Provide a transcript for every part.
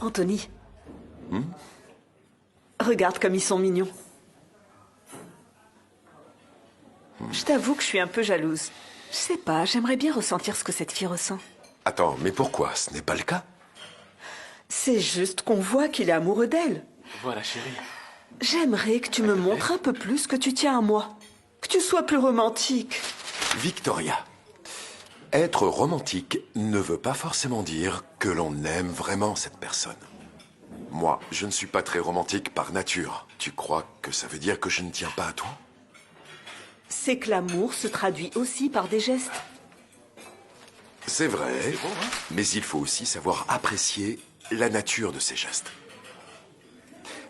Anthony. Regarde comme ils sont mignons. Je t'avoue que je suis un peu jalouse. Je sais pas, j'aimerais bien ressentir ce que cette fille ressent. Attends, mais pourquoi? Ce n'est pas le cas? C'est juste qu'on voit qu'il est amoureux d'elle. Voilà, chérie. J'aimerais que tu me montres un peu plus que tu tiens à moi. Que tu sois plus romantique. Victoria, être romantique ne veut pas forcément dire que l'on aime vraiment cette personne. Moi, je ne suis pas très romantique par nature. Tu crois que ça veut dire que je ne tiens pas à toi? C'est que l'amour se traduit aussi par des gestes. C'est vrai, mais il faut aussi savoir apprécier la nature de ces gestes.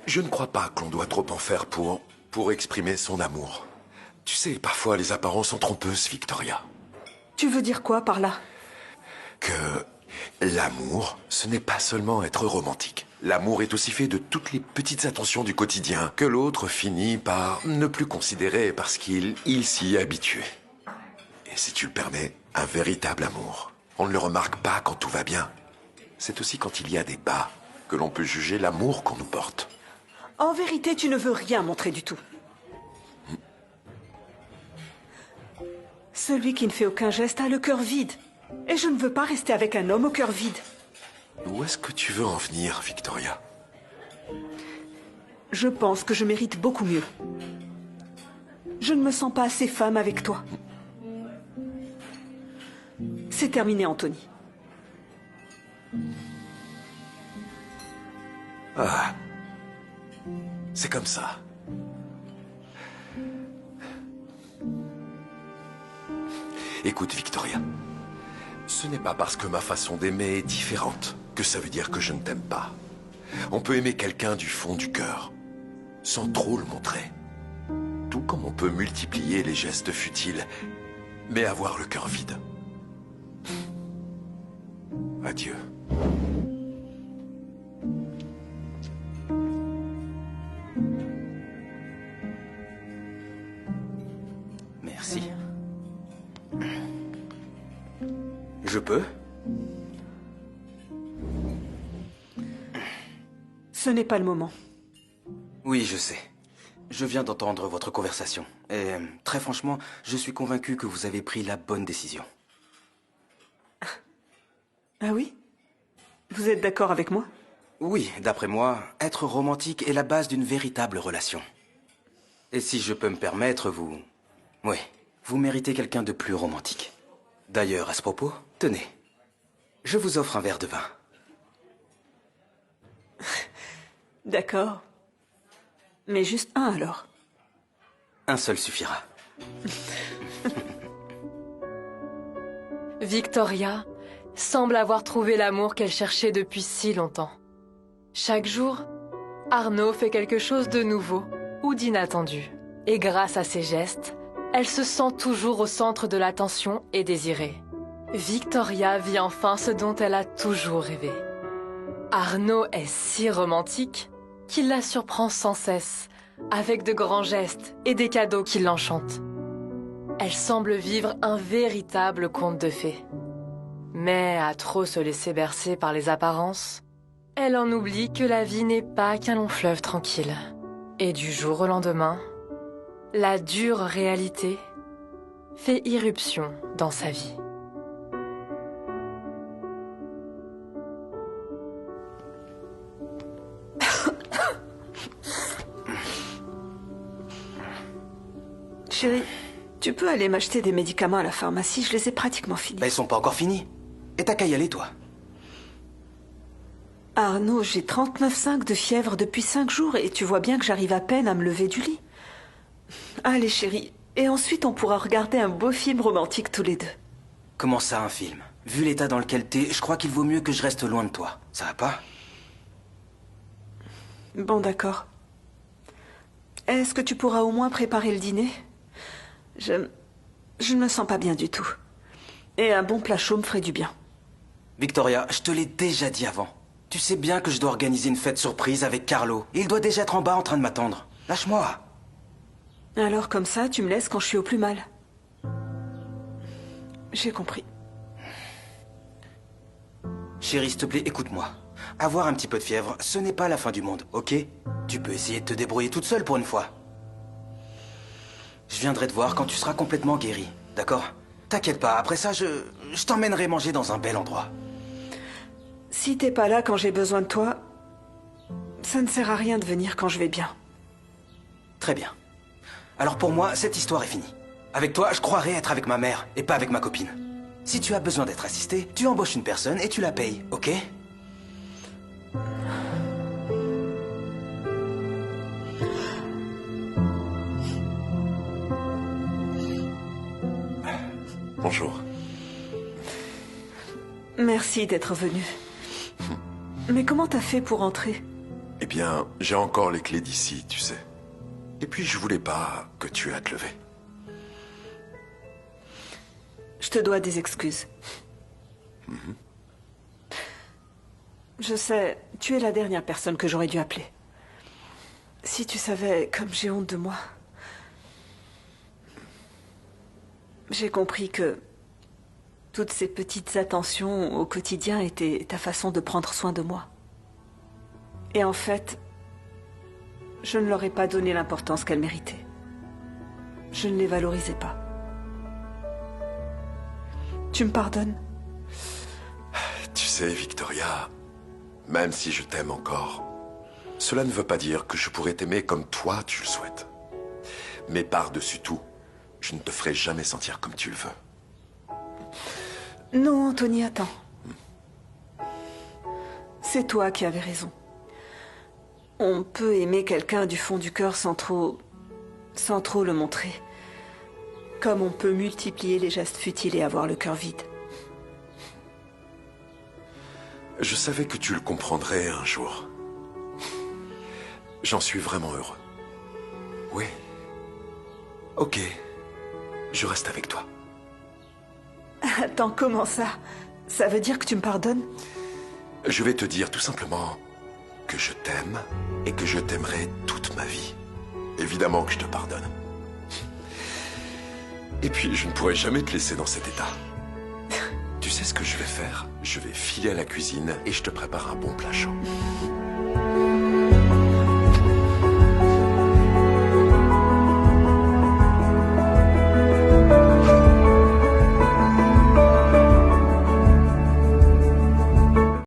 Je ne crois pas que l'on doit trop en faire pour exprimer son amour. Tu sais, parfois les apparences sont trompeuses, Victoria. Tu veux dire quoi par là? Que l'amour, ce n'est pas seulement être romantique. L'amour est aussi fait de toutes les petites attentions du quotidien que l'autre finit par ne plus considérer parce qu'il s'y est habitué. Et si tu le permets, un véritable amour, on ne le remarque pas quand tout va bien. C'est aussi quand il y a des bas que l'on peut juger l'amour qu'on nous porte. En vérité, tu ne veux rien montrer du tout. Celui qui ne fait aucun geste a le cœur vide. Et je ne veux pas rester avec un homme au cœur vide. Où est-ce que tu veux en venir, Victoria? Je pense que je mérite beaucoup mieux. Je ne me sens pas assez femme avec toi. C'est terminé, Anthony. Ah, c'est comme ça. Écoute, Victoria, ce n'est pas parce que ma façon d'aimer est différente que ça veut dire que je ne t'aime pas. On peut aimer quelqu'un du fond du cœur, sans trop le montrer. Tout comme on peut multiplier les gestes futiles, mais avoir le cœur vide. Adieu. Merci. Je peux? Ce n'est pas le moment. Oui, je sais. Je viens d'entendre votre conversation. Et très franchement, je suis convaincu que vous avez pris la bonne décision. Ah oui? Vous êtes d'accord avec moi? Oui, d'après moi, être romantique est la base d'une véritable relation. Et si je peux me permettre, oui, vous méritez quelqu'un de plus romantique. D'ailleurs, à ce propos, tenez. Je vous offre un verre de vin. D'accord. Mais juste un alors. Un seul suffira. Victoria semble avoir trouvé l'amour qu'elle cherchait depuis si longtemps. Chaque jour, Arnaud fait quelque chose de nouveau ou d'inattendu. Et grâce à ses gestes, elle se sent toujours au centre de l'attention et désirée. Victoria vit enfin ce dont elle a toujours rêvé. Arnaud est si romantique qu'il la surprend sans cesse, avec de grands gestes et des cadeaux qui l'enchantent. Elle semble vivre un véritable conte de fées. Mais à trop se laisser bercer par les apparences, elle en oublie que la vie n'est pas qu'un long fleuve tranquille. Et du jour au lendemain, la dure réalité fait irruption dans sa vie. Chérie, tu peux aller m'acheter des médicaments à la pharmacie, je les ai pratiquement finis. Ils sont pas encore finis. Et t'as qu'à y aller, toi. Arnaud, j'ai 39,5 de fièvre depuis 5 jours et tu vois bien que j'arrive à peine à me lever du lit. Allez chérie, et ensuite on pourra regarder un beau film romantique tous les deux. Comment ça, un film? Vu l'état dans lequel t'es, je crois qu'il vaut mieux que je reste loin de toi. Ça va pas? Bon d'accord. Est-ce que tu pourras au moins préparer le dîner? Je ne me sens pas bien du tout. Et un bon plat chaud me ferait du bien. Victoria, je te l'ai déjà dit avant. Tu sais bien que je dois organiser une fête surprise avec Carlo. Il doit déjà être en bas en train de m'attendre. Lâche-moi. Alors comme ça, tu me laisses quand je suis au plus mal. J'ai compris. Chérie, s'il te plaît, écoute-moi. avoir un petit peu de fièvre, ce n'est pas la fin du monde, ok? Tu peux essayer de te débrouiller toute seule pour une fois. Je viendrai te voir quand tu seras complètement guérie, d'accord? T'inquiète pas, après ça, je t'emmènerai manger dans un bel endroit. Si t'es pas là quand j'ai besoin de toi, ça ne sert à rien de venir quand je vais bien. Très bien. Alors pour moi, cette histoire est finie. Avec toi, je croirais être avec ma mère et pas avec ma copine. Si tu as besoin d'être assisté, tu embauches une personne et tu la payes, ok? Bonjour. Merci d'être venu. Mais comment t'as fait pour entrer? Eh bien, j'ai encore les clés d'ici, tu sais. Et puis, je voulais pas que tu aies à te lever. Je te dois des excuses. Je sais, tu es la dernière personne que j'aurais dû appeler. Si tu savais comme j'ai honte de moi. J'ai compris que toutes ces petites attentions au quotidien étaient ta façon de prendre soin de moi. Et en fait, je ne leur ai pas donné l'importance qu'elles méritaient. Je ne les valorisais pas. Tu me pardonnes? Tu sais, Victoria, même si je t'aime encore, cela ne veut pas dire que je pourrais t'aimer comme toi tu le souhaites. Mais par-dessus tout, je ne te ferai jamais sentir comme tu le veux. Non, Anthony, attends. C'est toi qui avais raison. On peut aimer quelqu'un du fond du cœur sans trop le montrer. Comme on peut multiplier les gestes futiles et avoir le cœur vide. Je savais que tu le comprendrais un jour. J'en suis vraiment heureux. Oui. Ok. Je reste avec toi. Attends, comment ça? Ça veut dire que tu me pardonnes? Je vais te dire tout simplement que je t'aime et que je t'aimerai toute ma vie. Évidemment que je te pardonne. Et puis, je ne pourrai jamais te laisser dans cet état. Tu sais ce que je vais faire? Je vais filer à la cuisine et je te prépare un bon plat chaud.